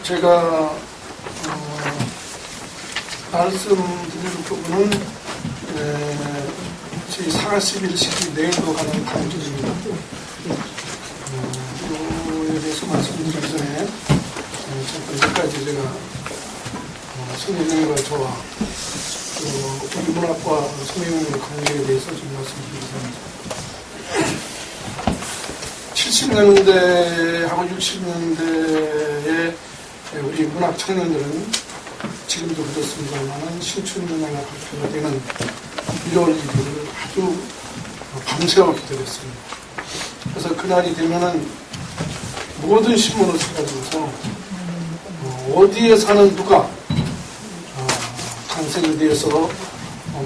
제가 말씀드릴 부분은 저희 41시기 내일로 가는 강길입니다. 이거에 대해서 말씀드리기 전에 첫 번째까지 제가 선생님과 저와 우리 문학과 선생님의 관계에 대해서 좀 말씀드리겠습니다. 70년대하고 60년대에 우리 문학 청년들은 지금도 그렇습니다만 신춘문예가 발표가 되는 1월 1일을 아주 밤새워 기다렸습니다. 그래서 그날이 되면은 모든 신문을 사가지고서 어디에 사는 누가 탄생에 대해서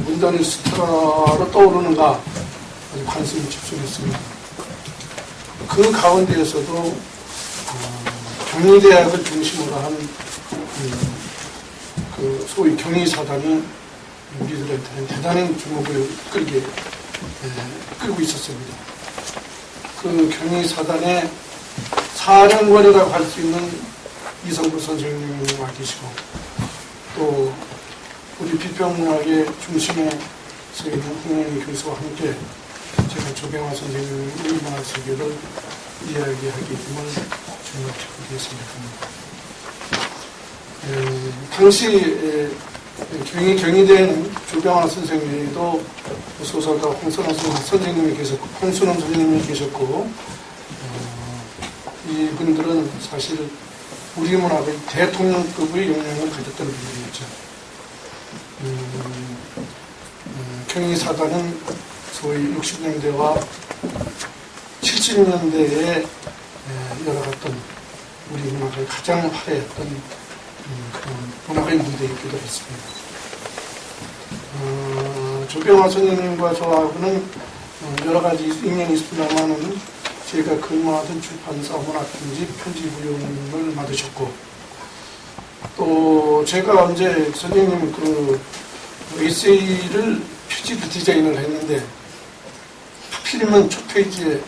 문단의 스타로 떠오르는가 아주 관심을 집중했습니다. 그 가운데에서도 경희대학을 중심으로 한 그 소위 경희사단이 우리들한테는 대단한 주목을 끌고 있었습니다. 그 경희사단의 사령관이라고 할 수 있는 이성구 선생님이 와 계시고 또 우리 비평문학의 중심에 서 있는 홍영희 교수와 함께 제가 조병화 선생님의 우리문학 세계를 이야기하기 힘을 생각하고 계십니다. 당시 경희대에는 조병화 선생님도 소설가 홍순원 선생님이 계셨고 홍순원 선생님이 계셨고 이분들은 사실 우리 문학의 대통령급의 영향을 가졌던 분들이었죠. 경희사단은 소위 60년대와 70년대에 열어갔던 우리 문학의 가장 화려했던 그런 문학의 무대이기도 했습니다. 조병화 선생님과 저하고는 여러 가지 인연이 있습니다만은 제가 근무하던 출판사 문학편집 편집위원을 맡으셨고 또 제가 언제 선생님 그 에세이를 표지 디자인을 했는데 하필이면 첫 페이지에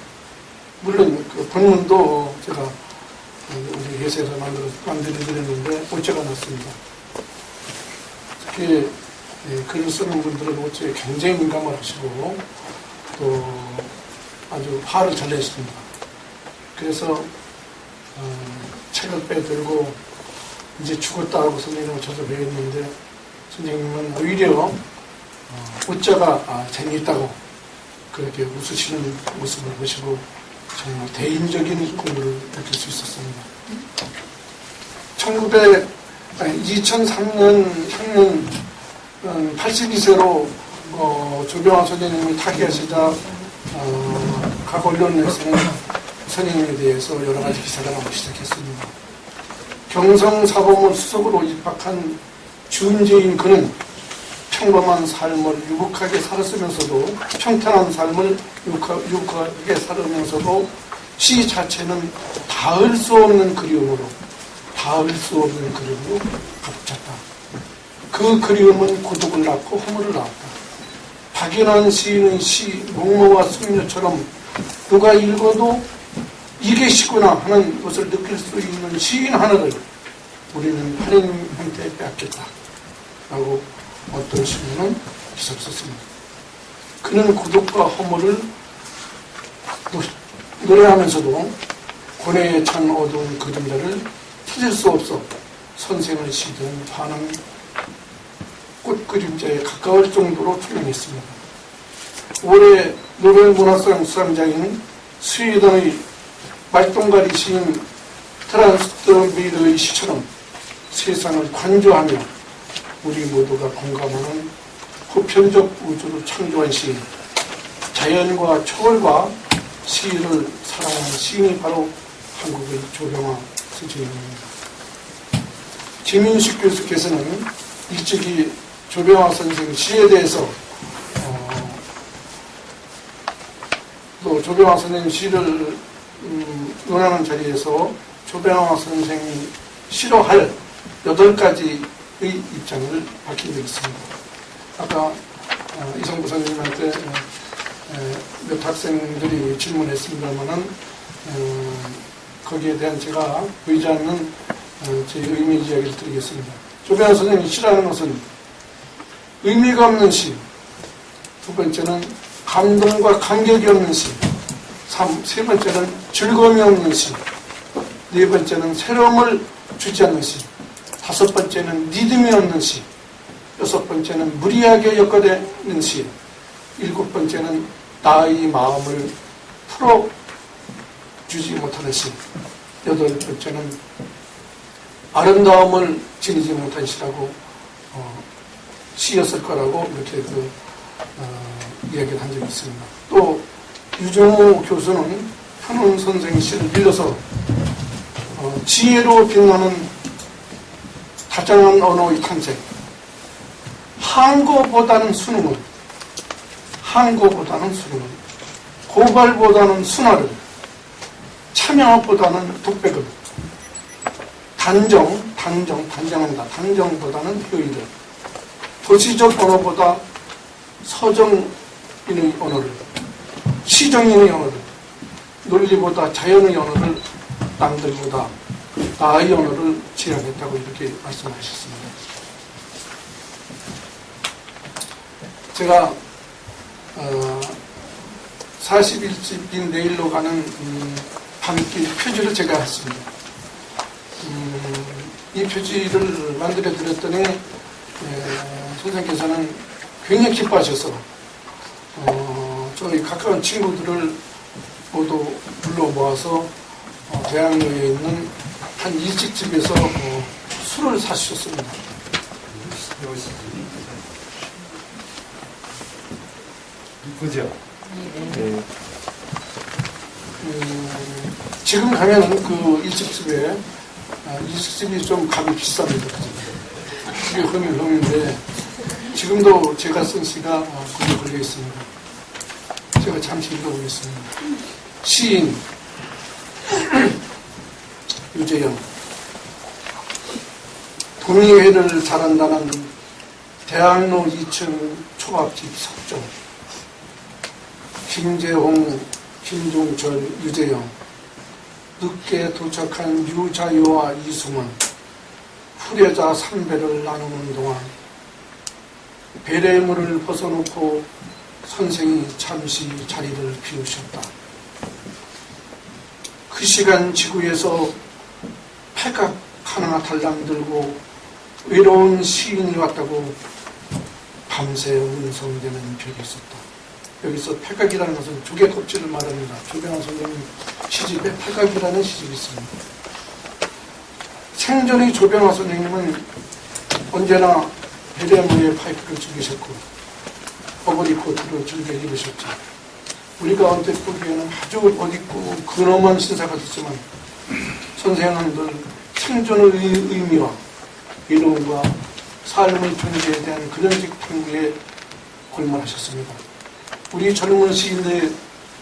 물론 그 본문도 제가 우리 회사에서 만들어드렸는데 오체가 났습니다. 특히 글을 쓰는 분들은 오체에 굉장히 민감을 하시고 또 아주 화를 잘 내십니다. 그래서 책을 빼들고 이제 죽었다 하고 선생님을 찾아뵈었는데 선생님은 오히려 오자가 재미있다고 그렇게 웃으시는 모습을 보시고 정말 대인적인 공부를 느낄 수 있었습니다. 2003년 향년 82세로 조병화 선생님이 타계하시자 각 언론에서는 선생님에 대해서 여러 가지 기사가 나오기 시작했습니다. 경성사범을 수석으로 입학한 준재인 그는 평범한 삶을 유복하게 살았으면서도 평탄한 삶을 유복하게 살으면서도 시 자체는 닿을 수 없는 그리움으로 가득 찼다. 그 그리움은 고독을 낳고 허물을 낳았다. 박인환 시인의 시 목모와 숙녀처럼 누가 읽어도 이게 시구나 하는 것을 느낄 수 있는 시인 하나를 우리는 하느님한테 빼앗겼다 라고 어떤 신문은 기사를 썼습니다. 그는 고독과 허물을 노래하면서도 고뇌에 찬 어두운 그림자를 찾을 수 없어 선생을 시든 반은 꽃그림자에 가까울 정도로 투명했습니다. 올해 노벨 문학상 수상자인 스웨덴의 말똥가리 시인 트란스터베이르의 시처럼 세상을 관조하며 우리 모두가 공감하는 보편적 우주를 창조한 시인, 자연과 초월과 시를 사랑하는 시인이 바로 한국의 조병화 선생님입니다. 김인숙 교수께서는 일찍이 조병화 선생 시에 대해서 또 조병화 선생님 시를 논하는 자리에서 조병화 선생이 싫어할 8가지의 입장을 밝힌 적이 있습니다. 아까 이성구 선생님한테 몇 학생들이 질문했습니다만은 거기에 대한 제가 보이지 않는 제 의미 이야기를 드리겠습니다. 조배환 선생님이 시라는 것은 의미가 없는 시, 두 번째는 감동과 감격이 없는 시, 세 번째는 즐거움이 없는 시, 네 번째는 새로움을 주지 않는 시, 다섯 번째는 믿음이 없는 시, 여섯 번째는 무리하게 엮어내는 시, 일곱 번째는 나의 마음을 풀어주지 못하는 시, 여덟 번째는 아름다움을 지니지 못한 시라고 시였을 거라고 이렇게 이야기를 한 적이 있습니다. 또 유정호 교수는 한원 선생의 시를 빌려서 지혜로 빛나는 다정한 언어의 탄생, 항거보다는 순응을, 고발보다는 순화를, 참여보다는 독백을, 단정보다는 효의를, 도시적 언어보다 서정인의 언어를, 시정인의 언어를, 논리보다 자연의 언어를, 남들보다 나의 언어를 지향했다고 이렇게 말씀하셨습니다. 제가 41집인 내일로 가는 밤길 표지를 제가 했습니다. 이 표지를 만들어 드렸더니 선생님께서는 굉장히 기뻐하셔서 저희 가까운 친구들을 모두 불러 모아서 대학로에 있는 한 일식집에서 술을 사주셨습니다. 이쁘죠? 네. 지금 가면은 그 일식집에 일식집이 좀 값이 비쌉니다. 그게 흠인데 지금도 제가 쓴 시가 거기에 걸려 있습니다. 제가 잠시 읽어보겠습니다. 시인 유재영. 동의회를 잘한다는 대학로 2층 초밥집 석정. 김재홍, 김종철, 유재영. 늦게 도착한 유자유와 이승원. 후레자 삼배를 나누는 동안 베레물을 벗어놓고 선생이 잠시 자리를 비우셨다. 그 시간 지구에서 폐각 하나 달랑 들고 외로운 시인이 왔다고 밤새 운성되는 벽이 있었다. 여기서 폐각이라는 것은 조개 껍질을 말합니다. 조배환 선생님 시집에 폐각이라는 시집이 있습니다. 생전의 조배환 선생님은 언제나 베레모의 파이프를 즐기셨고 버버리 코트를 즐겨 입으셨죠. 우리가 언뜻 보기에는 아주 멋있고 근엄한 신사 같았지만 선생은 늘 생존의 의미와 이로움과 삶의 존재에 대한 근원적 탐구에 골몰하셨습니다. 우리 젊은 시인들이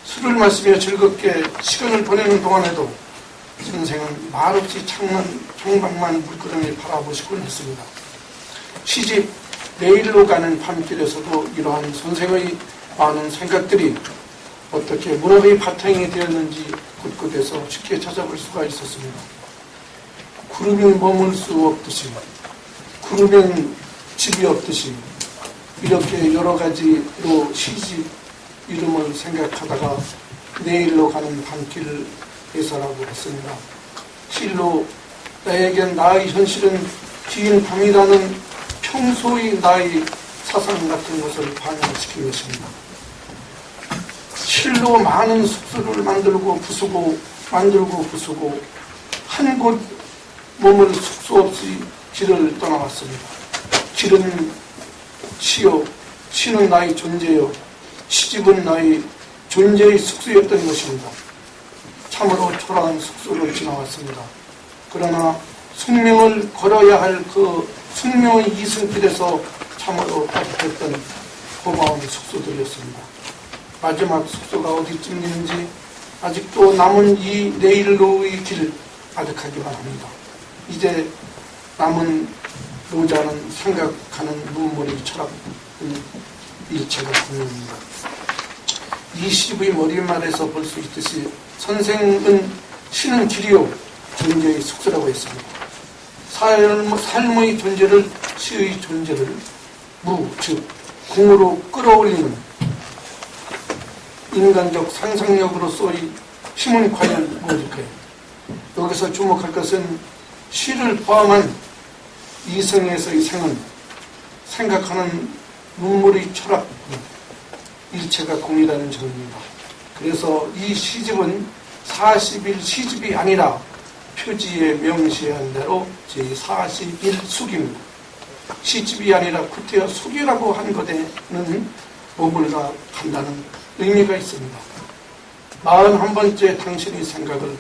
술을 마시며 즐겁게 시간을 보내는 동안에도 선생은 말없이 창밖만 물끄러미 바라보시곤 했습니다. 시집 내일로 가는 밤길에서도 이러한 선생의 많은 생각들이 어떻게 문학의 바탕이 되었는지 곳곳에서 쉽게 찾아볼 수가 있었습니다. 구름이 머물 수 없듯이, 구름엔 집이 없듯이 이렇게 여러 가지로 시집 이름을 생각하다가 내일로 가는 밤길에서라고 했습니다. 실로 나에겐 나의 현실은 긴 밤이라는 평소의 나의 사상 같은 것을 반영시킨 것입니다. 실로 많은 숙소를 만들고 부수고 한 곳 머물 숙소 없이 길을 떠나왔습니다. 길은 시요, 시는 나의 존재요, 시집은 나의 존재의 숙소였던 것입니다. 참으로 초라한 숙소를 지나왔습니다. 그러나 숙명을 걸어야 할 그 숙명의 이승길에서 참으로 따뜻했던 고마운 숙소들이었습니다. 마지막 숙소가 어디쯤 있는지 아직도 남은 이 내일로의 길 아득하기만 합니다. 이제 남은 노자는 생각하는 눈물의 철학 일체가 분명합니다. 이 시집의 머리말에서 볼 수 있듯이 선생은 시는 길이요 존재의 숙소라고 했습니다. 삶의 존재를, 시의 존재를 즉 궁으로 끌어올리는 인간적 상상력으로서의 힘은 과연 무엇일까요? 여기서 주목할 것은 시를 포함한 이성에서의 생은 생각하는 눈물의 철학 일체가 공이라는 점입니다. 그래서 이 시집은 40일 시집이 아니라 표지에 명시한 대로 제41숙입니다. 시집이 아니라 구태여 숙이라고 한 것에는 머물러 간다는 의미가 있습니다. 41번째 당신의 생각을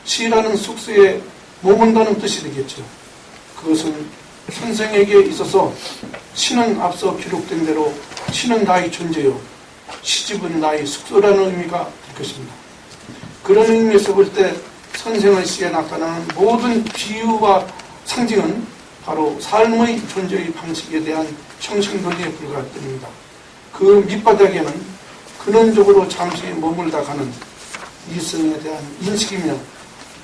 시라는 숙소에 머문다는 뜻이 되겠죠. 그것은 선생에게 있어서 시는 앞서 기록된 대로 시는 나의 존재요, 시집은 나의 숙소라는 의미가 될 것입니다. 그런 의미에서 볼 때 선생의 시에 나타나는 모든 비유와 상징은 바로 삶의 존재의 방식에 대한 형식 논리에 불과할 뿐입니다. 그 밑바닥에는 근원적으로 잠시 머물다 가는 이성에 대한 인식이며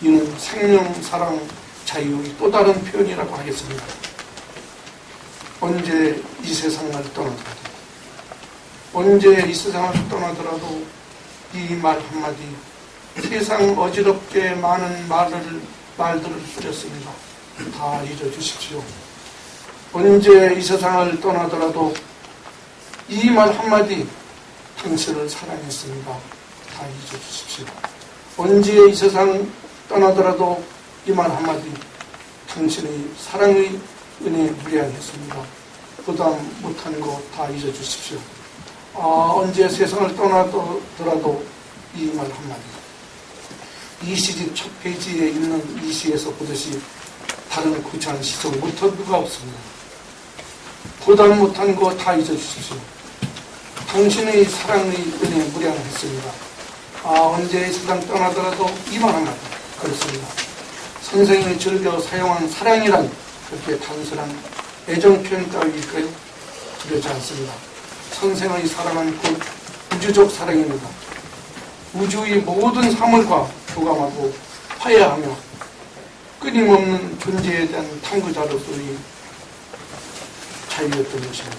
이는 생명, 사랑, 자유의 또 다른 표현이라고 하겠습니다. 언제 이 세상을 떠나더라도, 언제 이 세상을 떠나더라도 이 말 한마디, 세상 어지럽게 많은 말들을 뿌렸습니다. 다 잊어주십시오. 언제 이 세상을 떠나더라도 이 말 한마디, 당신을 사랑했습니다. 다 잊어주십시오. 언제 이 세상 떠나더라도 이 말 한마디, 당신의 사랑의 은혜 무량했습니다. 부담 못한 거 다 잊어주십시오. 언제 세상을 떠나더라도 이 말 한마디. 이 시집 첫 페이지에 있는 이 시에서 보듯이 다른 구차한 시속 못할 누가 없습니다. 부담 못한 거 다 잊어주십시오. 당신의 사랑의 은혜 무량했습니다. 언제 이 세상 떠나더라도 이 말 한마디. 그렇습니다. 선생님이 즐겨 사용한 사랑이란 그렇게 단순한 애정 표현 따위일까요? 그렇지 않습니다. 선생의 사랑은 곧 우주적 사랑입니다. 우주의 모든 사물과 교감하고 화해하며 끊임없는 존재에 대한 탐구자로서의 자유였던 것입니다.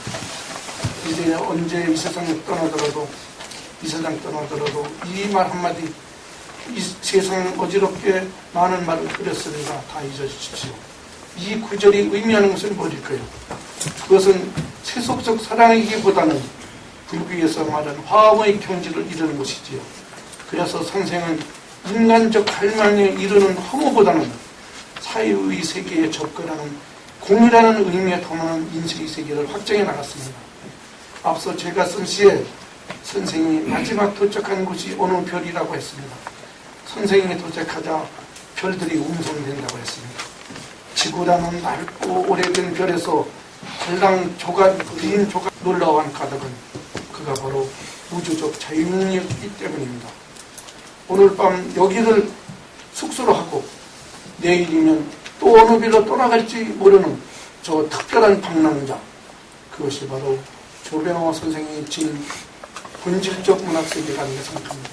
이제 언제 이 세상을 떠나더라도, 이 세상 떠나더라도 이 말 한마디, 이 세상 어지럽게 많은 말을 뿌렸으니까 다 잊어주십시오. 이 구절이 의미하는 것은 무엇일까요? 그것은 세속적 사랑이기보다는 불교에서 말하는 화음의 경지를 이루는 것이지요. 그래서 선생은 인간적 갈망에 이르는 허무보다는 사유의 세계에 접근하는 공이라는 의미에 담아는 인식의 세계를 확장해 나갔습니다. 앞서 제가 쓴 시에 선생이 마지막 도착한 곳이 어느 별이라고 했습니다. 선생님이 도착하자 별들이 웅성된다고 했습니다. 지구라는 낡고 오래된 별에서 달랑 긴 조각 놀라운 가득은 그가 바로 우주적 자유능력이기 때문입니다. 오늘 밤 여기를 숙소로 하고 내일이면 또 어느 별로 떠나갈지 모르는 저 특별한 방랑자, 그것이 바로 조병호 선생이 지닌 본질적 문학세계가 아닌가 생각합니다.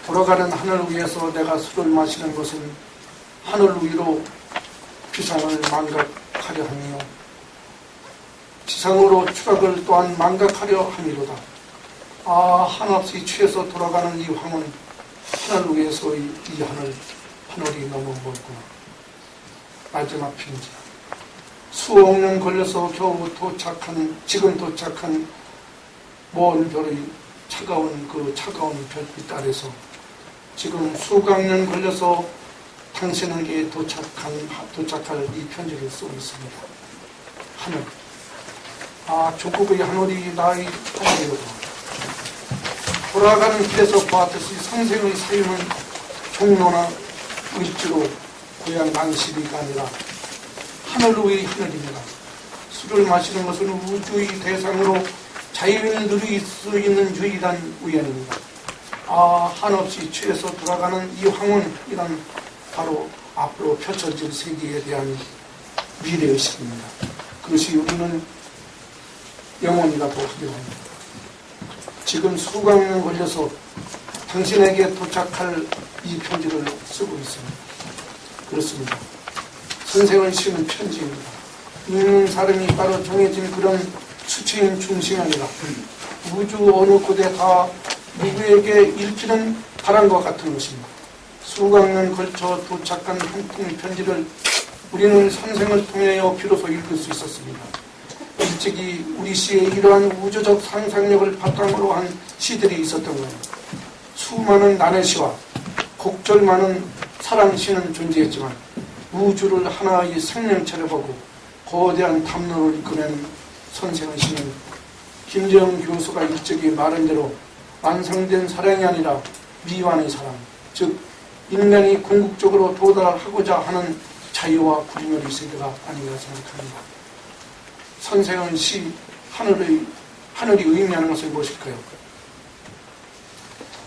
돌아가는 하늘 위에서 내가 술을 마시는 것은 하늘 위로 비상을 망각하려 하며 지상으로 추락을 또한 망각하려 함이로다. 한없이 취해서 돌아가는 이 황은 하늘 위에서의 이 하늘이 너무 멀구나. 마지막 편지. 수억 년 걸려서 겨우 지금 도착한 먼 별의 차가운 별빛 아래서 지금 수백 년 걸려서 당신에게 도착할 이 편지를 쓰고 있습니다. 하늘. 조국의 하늘이 나의 하늘이로다. 돌아가는 길에서 보았듯이 선생의 사유는 종로나 의지로 고향 난시리가 아니라 하늘 위의 하늘입니다. 술을 마시는 것은 우주의 대상으로 자유인이 누릴 수 있는 유일한 우연입니다. 한없이 취해서 돌아가는 이 황혼이란 바로 앞으로 펼쳐질 세계에 대한 미래의식입니다. 그것이 우리는 영혼이라고 하기로 합니다. 지금 수백 년 걸려서 당신에게 도착할 이 편지를 쓰고 있습니다. 그렇습니다. 선생을 씌우는 편지입니다. 읽는 사람이 바로 정해진 그런 수치인 중심이 아니라 우주 어느 곳에 다 누구에게 읽히는 바람과 같은 것입니다. 수백 년 걸쳐 도착한 한 통의 편지를 우리는 선생을 통하여 비로소 읽을 수 있었습니다. 일찍이 우리 시에 이러한 우주적 상상력을 바탕으로 한 시들이 있었던 거예요. 수많은 나날시와 곡절 많은 사랑시는 존재했지만 우주를 하나의 생명체로 보고 거대한 담론을 이끌어낸 선생의 시는 김재영 교수가 일찍이 말한 대로 완성된 사랑이 아니라 미완의 사랑, 즉 인간이 궁극적으로 도달하고자 하는 자유와 구림의 세계가 아닌가 생각합니다. 선생의 시 하늘이 의미하는 것은 무엇일까요?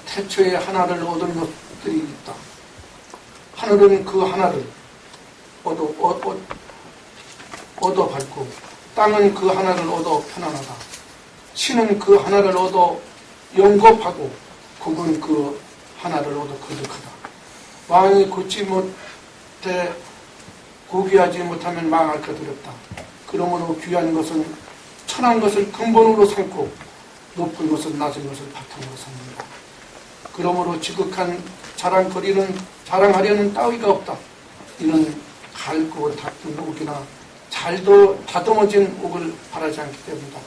태초에 하나를 얻은 것들이 있다. 하늘은 그 하나를 얻어 밟고 땅은 그 하나를 얻어 편안하다. 신은 그 하나를 얻어 영겁하고 국은 그 하나를 얻어 거듭하다. 왕이 굳지 못해 고귀하지 못하면 망할까 두렵다. 그러므로 귀한 것은 천한 것을 근본으로 삼고 높은 것은 낮은 것을 바탕으로 삼는다. 그러므로 지극한 자랑하려는 따위가 없다. 이는 갈고 닦은 옥이나 잘도 다듬어진 옥을 바라지 않기 때문이다.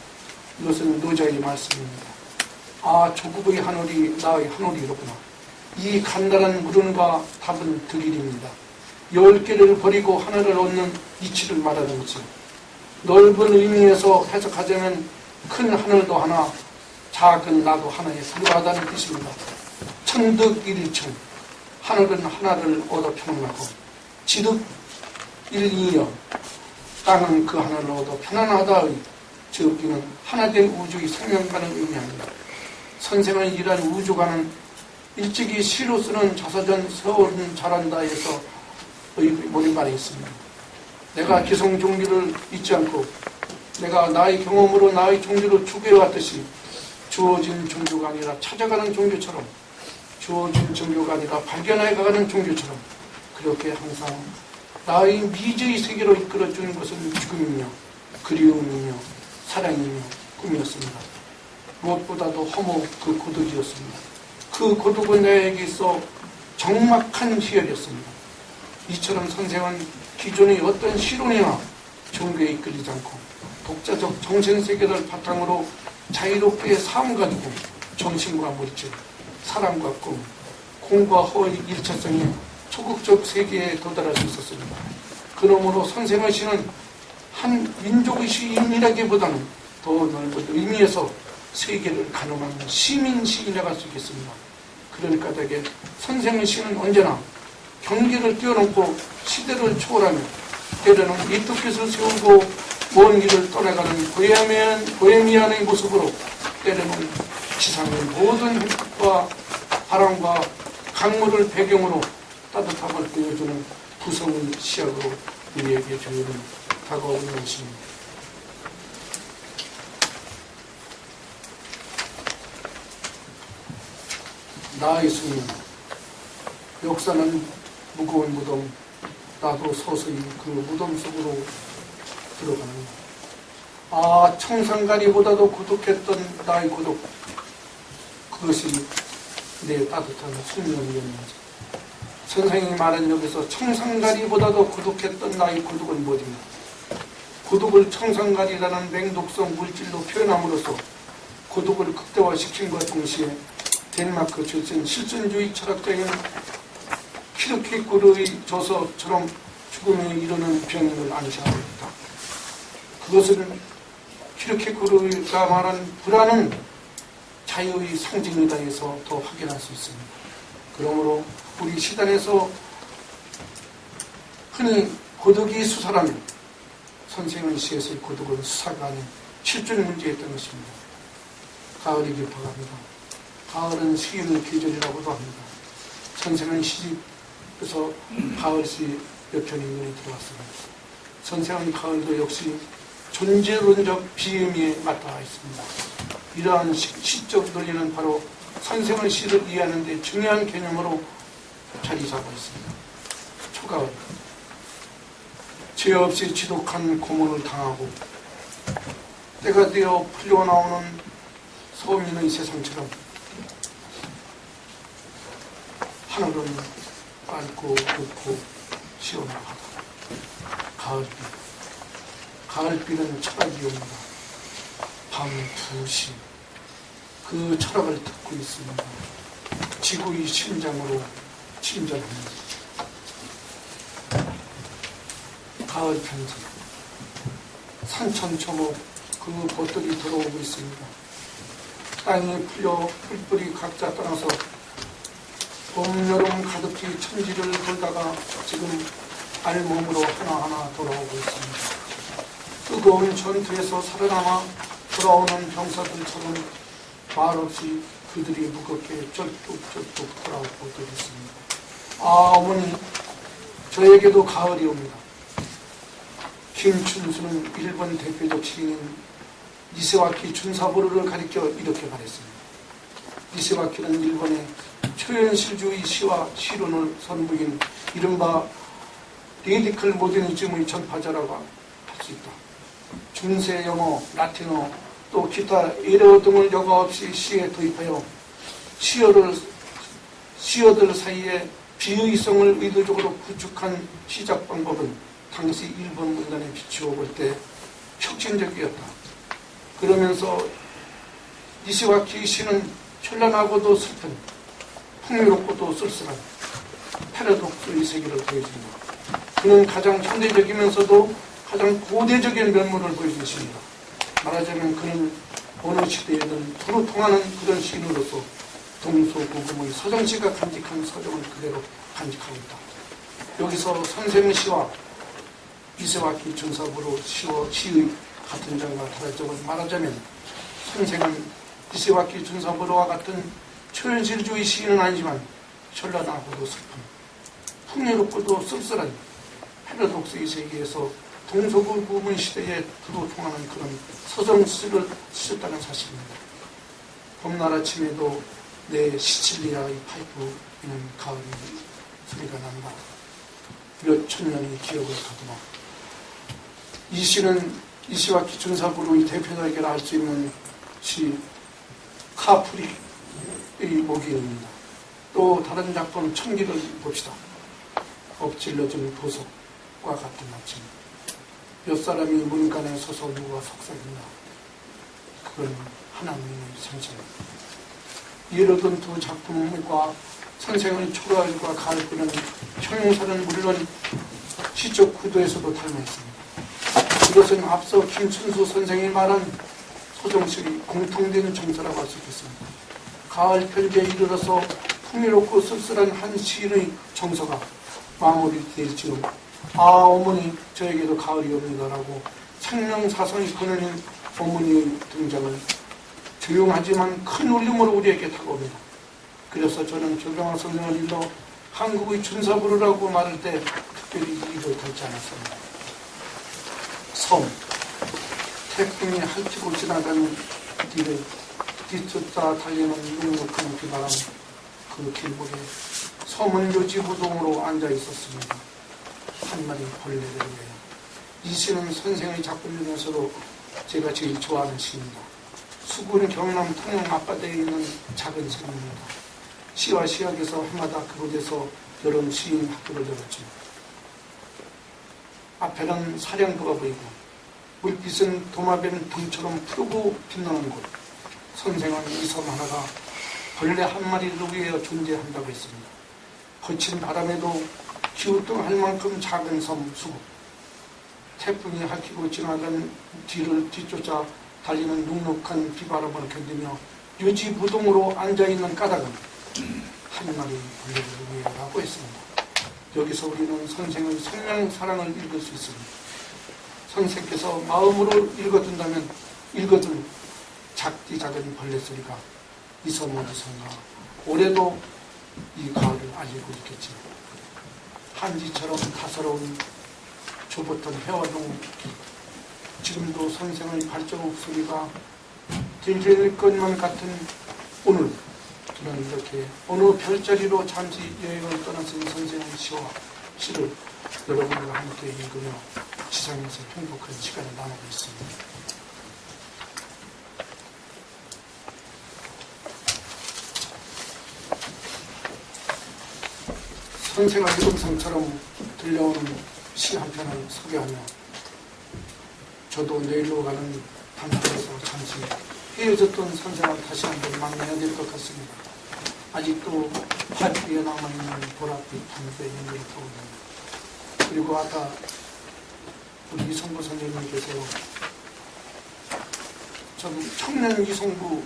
이것은 노자의 말씀입니다. 아, 조국의 하늘이 나의 하늘이로구나. 이 간단한 물음과 답은 드릴입니다. 10개를 버리고 하나를 얻는 이치를 말하는 거죠. 넓은 의미에서 해석하자면 큰 하늘도 하나, 작은 나도 하나에 불과하다는 뜻입니다. 천득일일천, 하늘은 하나를 얻어 평안하고 지득일이여, 땅은 그 하나를 얻어 편안하다의 즉 이는 하나된 우주의 생명관을 의미합니다. 선생의 일한 우주관은 일찍이 시로 쓰는 자서전 세월은 잘한다에서 몰입안에 있습니다. 내가 기성 종교를 잊지 않고 내가 나의 경험으로 나의 종교를 추구해왔듯이 주어진 종교가 아니라 찾아가는 종교처럼, 주어진 종교가 아니라 발견해가는 종교처럼 그렇게 항상 나의 미지의 세계로 이끌어주는 것은 죽음이며 그리움이며 사랑이며 꿈이었습니다. 무엇보다도 허무 그 고독이었습니다. 그 고독은 내게 있어 적막한 희열이었습니다. 이처럼 선생은 기존의 어떤 시론이나 종교에 이끌리지 않고 독자적 정신세계를 바탕으로 자유롭게 삶 가지고 정신과 물질, 사랑과 꿈, 공과 허의 일차성의 초극적 세계에 도달할 수 있었습니다. 그러므로 선생의 시는 한 민족의 시인이라기보다는 더 넓은 의미에서 세계를 가늠하는 시민 시인이라고 할 수 있겠습니다. 그러니까 되게 선생의 시는 언제나 경계를 뛰어넘고 시대를 초월하며 때로는 이토끼를 세우고 먼 길을 떠나가는 보헤미안의 모습으로 때로는 지상의 모든 햇빛과 바람과 강물을 배경으로 따뜻함을 보여주는 구성의 시약으로 우리에게 자유는 다가오는 것입니다. 나의 숙명, 역사는 무거운 무덤, 나도 서서히 그 무덤 속으로 들어가는다. 아, 청산가리보다도 고독했던 나의 고독, 그것이 내 따뜻한 숙명이었는지. 선생님이 말한 여기서 청산가리보다도 고독했던 나의 고독은 뭐냐? 고독을 청산가리라는 맹독성 물질로 표현함으로써 고독을 극대화시킨과 동시에 덴마크 출신 실존주의 철학자인 키르케고르의 저서처럼 죽음에 이르는 병임을 암시합니다. 그것은 키르케고르가 말한 불안은 자유의 상징이다 해서 더 확인할 수 있습니다. 그러므로 우리 시단에서 흔히 고독이 수사라면 선생의 시에서의 고독은 수사가 아닌 실존 문제였던 것입니다. 가을이 깊어갑니다. 가을은 시인의 계절이라고도 합니다. 선생의 시집에서 가을시 몇 편이 눈에 들어왔습니다. 선생의 가을도 역시 존재론적 비의미에 맞닿아 있습니다. 이러한 시적 논리는 바로 선생의 시를 이해하는 데 중요한 개념으로 자리 잡아 있습니다. 초가을. 죄 없이 지독한 고문을 당하고 때가 되어 풀려나오는 서민의 세상처럼 하늘은 맑고 굵고 시원하다. 가을비. 가을비는 철학이 옵니다. 밤 2시 그 철학을 듣고 있습니다. 지구의 심장으로 침전합니다. 가을 편지. 산천초목 그 벗들이 들어오고 있습니다. 땅이 풀려 풀뿌리 각자 떠나서 봄, 여름 가득히 천지를 돌다가 지금 알몸으로 하나하나 돌아오고 있습니다. 뜨거운 전투에서 살아남아 돌아오는 병사들처럼 말없이 그들이 무겁게 쩔뚝쩔뚝 돌아오고 있습니다. 아, 어머니, 저에게도 가을이 옵니다. 김춘수는 일본 대표적 시인인 니세와키 준사부를 가리켜 이렇게 말했습니다. 니세와키는 일본의 초현실주의 시와 시론을 선보인 이른바 레디컬 모더니즘의 전파자라고 할 수 있다. 중세 영어, 라틴어, 또 기타 일어 등을 여과 없이 시에 도입하여 시어들 사이에 비의성을 의도적으로 구축한 시작 방법은 당시 일본 문단에 비추어 볼 때 혁신적이었다. 그러면서 니시와키 시는 현란하고도 슬픈, 풍요롭고도 쓸쓸한 패러독스의 세계를 보여줍니다. 그는 가장 현대적이면서도 가장 고대적인 면모를 보여준 시입니다. 말하자면 그는 어느 시대에든 두루 통하는 그런 시인으로서 동서고금의 서정시가 간직한 서정을 그대로 간직하고 있다. 여기서 선생의 시와 이세와키 준사부로 시의 같은 장과 다른 점을 말하자면 선생은 이세와키 준사부로와 같은 초현실주의 시인은 아니지만 현란하고도 슬픈 풍요롭고도 쓸쓸한 패러독스의 세계에서 동서고금의 시대에 두루 통하는 그런 서정시를 쓰셨다는 사실입니다. 봄날 아침에도 내 시칠리아의 파이프에는 가을이 소리가 난다. 몇 천년의 기억을 가두마. 이 시는 이시와키 준사부로의 대표적이라 할 수 있는 시 카프리의 목이입니다. 또 다른 작품 천기를 봅시다. 엎질러진 보석과 같은 아침. 몇 사람이 문간에 서서 누가 속삭인다. 그건 하나님의 선생입니다. 예를 든 두 작품과 선생의 초가을과 가을비는 형용사는 물론 시적 구도에서도 닮아 있습니다. 이것은 앞서 김춘수 선생이 말한 소정식의 공통된 정서라고 할 수 있겠습니다. 가을 편지에 이르러서 풍요롭고 쓸쓸한 한 시인의 정서가 마무리될 지금 아 어머니 저에게도 가을이 옵니다라고 생명사성이 그늘인 어머니의 등장을 조용하지만 큰 울림으로 우리에게 다가옵니다. 그래서 저는 조병학 선생을 일러 한국의 준사부르라고 말할 때 특별히 이의를 덜지 않았습니다. 섬, 태풍이 핥히고 지나가는 뒤를 뒤쫓아 달리는 눅눅한 비바람 그 길목에 섬은 요지부동으로 앉아 있었습니다. 한 마리 벌레를 위해. 이 시는 선생의 작품 중에서도 제가 제일 좋아하는 시입니다. 수군 경남 통영 앞바다에 있는 작은 섬입니다. 시와 시학에서 해마다 그곳에서 여름 시인 학교를 열었죠. 앞에는 사령부가 보이고 물빛은 도마뱀 등처럼 푸르고 빛나는 곳. 선생은 이 섬 하나가 벌레 한 마리를 위해 존재한다고 했습니다. 거친 바람에도 기우뚱할 만큼 작은 섬 수국. 태풍이 핥히고 지나간 뒤를 뒤쫓아 달리는 눅눅한 비바람을 견디며 유지부동으로 앉아있는 까닭은 한 마리 벌레를 위해라고 했습니다. 여기서 우리는 선생의 생명사랑을 읽을 수 있습니다. 선생께서 마음으로 읽어둔 작디 작은 벌레 소리가 이 섬 어디선가 올해도 이 가을을 알리고 있겠지. 한지처럼 다사로운 좁았던 해화동 지금도 선생의 발자국 소리가 들릴 것만 같은 오늘 저는 이렇게 어느 별자리로 잠시 여행을 떠나신 선생의 시를 여러분과 함께 읽으며 지상에서 행복한 시간을 나누고 있습니다. 선생의 이름상처럼 들려오는 시 한 편을 소개하며 저도 내일로 가는 단편에서 잠시 헤어졌던 선생을 다시 한번 만나야 될 것 같습니다. 아직도 발길에 남아있는 보랏빛 밤새 연기를 떠오릅니다. 그리고 아까 우리 이성부 선생님께서 좀 청년 이성부,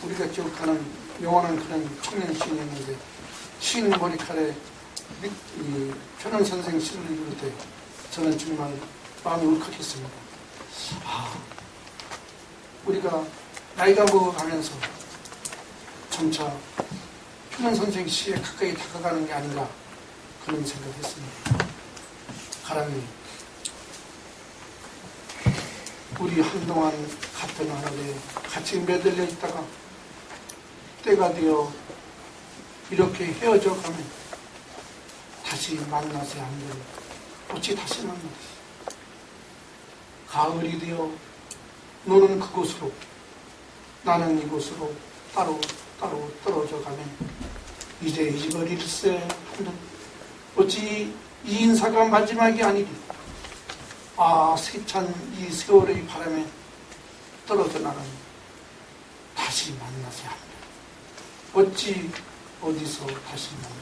우리가 기억하는 영원한 그런 청년 시인이었는데 신 머리칼에 이 편원 선생 시를 읽을 때 저는 정말 마음이 울컥했습니다. 우리가 나이가 먹어가면서 점차 편원 선생 시에 가까이 다가가는 게 아닌가 그런 생각을 했습니다. 가랑이, 우리 한동안 같은 하늘에 같이 매달려 있다가 때가 되어 이렇게 헤어져 가면 다시 만나지 않는, 어찌 다시 만나지? 가을이 되어 너는 그곳으로, 나는 이곳으로 따로 떨어져 가면 이제 잊어버릴세 한들 어찌 이 인사가 마지막이 아니리. 세찬 이 세월의 바람에 떨어져 나가면 다시 만나지 않는, 어찌 어디서 다시 만나.